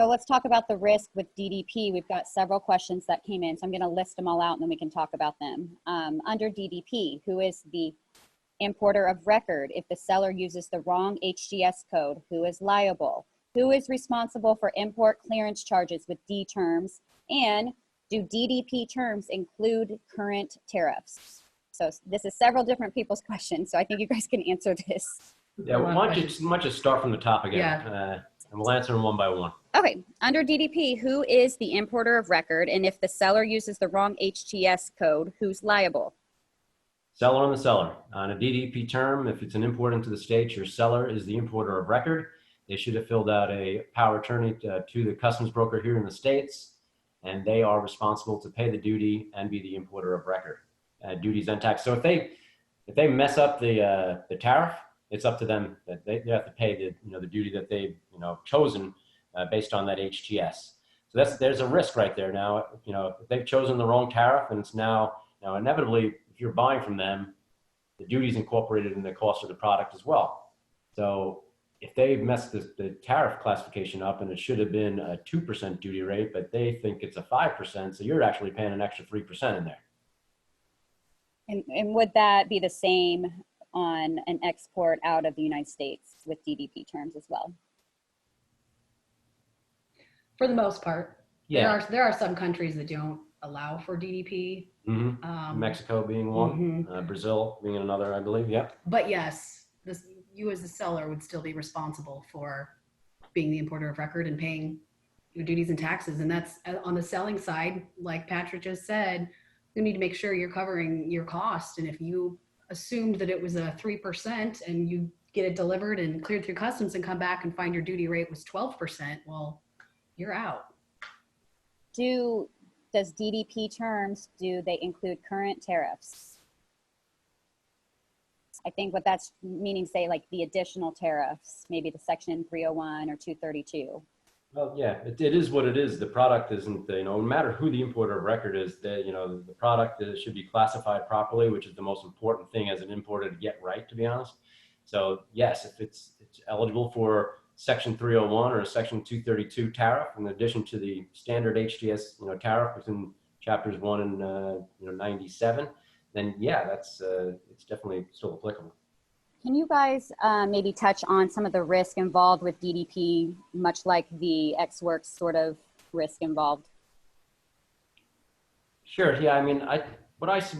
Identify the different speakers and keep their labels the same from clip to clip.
Speaker 1: So let's talk about the risk with DDP. We've got several questions that came in, so I'm going to list them all out and then we can talk about them. Under DDP, who is the importer of record? If the seller uses the wrong HGS code, who is liable? Who is responsible for import clearance charges with D terms? And do DDP terms include current tariffs? So this is several different people's questions, so I think you guys can answer this.
Speaker 2: Yeah, why don't you start from the top again?
Speaker 3: Yeah.
Speaker 2: And we'll answer them one by one.
Speaker 1: Okay, under DDP, who is the importer of record? And if the seller uses the wrong HGS code, who's liable?
Speaker 2: Seller and the seller. On a DDP term, if it's an import into the States, your seller is the importer of record. They should have filled out a power of attorney to the customs broker here in the States, and they are responsible to pay the duty and be the importer of record, duties and tax. So if they mess up the tariff, it's up to them. That they have to pay the duty that they've chosen based on that HTS. So there's a risk right there. Now if they've chosen the wrong tariff, and it's now inevitably, if you're buying from them, the duty's incorporated in the cost of the product as well. So if they messed the tariff classification up and it should have been a 2% duty rate, but they think it's a 5%, so you're actually paying an extra 3% in there.
Speaker 1: And would that be the same on an export out of the United States with DDP terms as well?
Speaker 3: For the most part.
Speaker 2: Yeah.
Speaker 3: There are some countries that don't allow for DDP.
Speaker 2: Mm-hmm. Mexico being one, Brazil being another, I believe. Yeah.
Speaker 3: But yes, you as the seller would still be responsible for being the importer of record and paying your duties and taxes. And that's on the selling side, like Patrick just said, you need to make sure you're covering your cost. And if you assumed that it was a 3% and you get it delivered and cleared through customs and come back and find your duty rate was 12%, well, you're out.
Speaker 1: Does DDP terms, do they include current tariffs? I think what that's meaning, say like the additional tariffs, maybe the section 301 or 232.
Speaker 2: Well, yeah, it is what it is. The product isn't, no matter who the importer of record is, the product should be classified properly, which is the most important thing as an importer to get right, to be honest. So yes, if it's eligible for section 301 or a section 232 tariff, in addition to the standard HTS, tariff within chapters 1 and 97, then yeah, it's definitely still applicable.
Speaker 1: Can you guys maybe touch on some of the risk involved with DDP, much like the Ex-Works sort of risk involved?
Speaker 2: Sure. Yeah. I mean,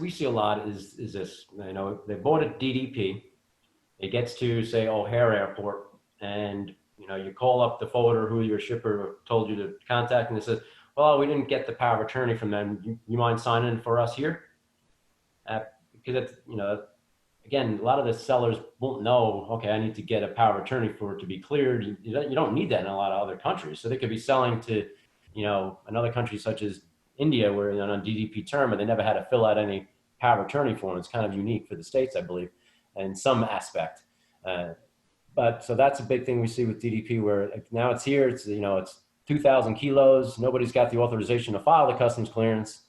Speaker 2: we see a lot is this. They bought a DDP. It gets to say O'Hare Airport, and you call up the forwarder who your shipper told you to contact, and it says, "Well, we didn't get the power of attorney from them. You mind signing for us here?" Because it's again, a lot of the sellers won't know, okay, I need to get a power of attorney for it to be cleared. You don't need that in a lot of other countries. So they could be selling to, another country such as India, where on a DDP term, and they never had to fill out any power of attorney form. It's kind of unique for the States, I believe, in some aspect. But so that's a big thing we see with DDP, where now it's here, it's 2,000 kilos. Nobody's got the authorization to file the customs clearance.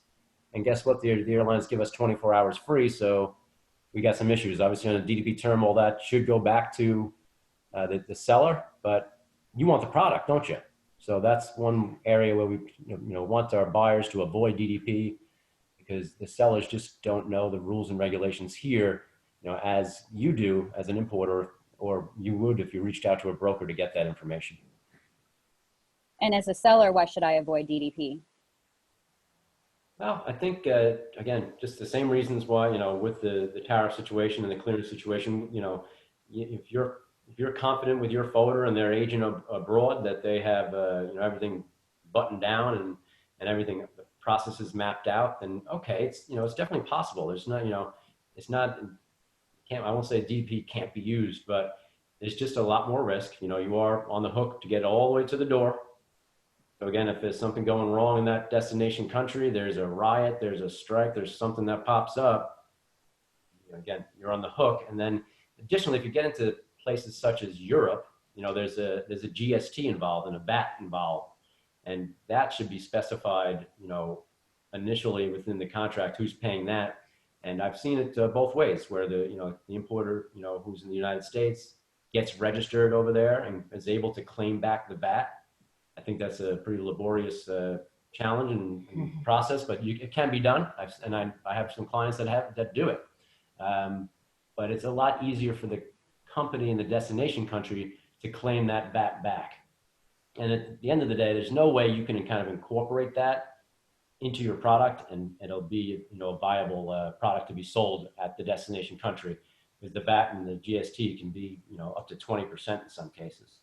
Speaker 2: And guess what? The airlines give us 24 hours free. So we got some issues. Obviously on a DDP term, all that should go back to the seller, but you want the product, don't you? So that's one area where we want our buyers to avoid DDP, because the sellers just don't know the rules and regulations here, as you do as an importer, or you would if you reached out to a broker to get that information.
Speaker 1: And as a seller, why should I avoid DDP?
Speaker 2: Well, I think, again, just the same reasons why, with the tariff situation and the clearance situation, if you're confident with your forwarder and their agent abroad that they have, everything buttoned down and everything, the process is mapped out, then okay, it's definitely possible. There's not, I won't say DDP can't be used, but there's just a lot more risk. You are on the hook to get all the way to the door. So again, if there's something going wrong in that destination country, there's a riot, there's a strike, there's something that pops up, again, you're on the hook. And then additionally, if you get into places such as Europe, there's a GST involved and a VAT involved, and that should be specified, initially within the contract, who's paying that. And I've seen it both ways, where the importer, who's in the United States, gets registered over there and is able to claim back the VAT. I think that's a pretty laborious challenge and process, but it can be done. I have some clients that do it. But it's a lot easier for the company in the destination country to claim that VAT back. And at the end of the day, there's no way you can kind of incorporate that into your product and it'll be, a viable product to be sold at the destination country, because the VAT and the GST can be, up to 20% in some cases.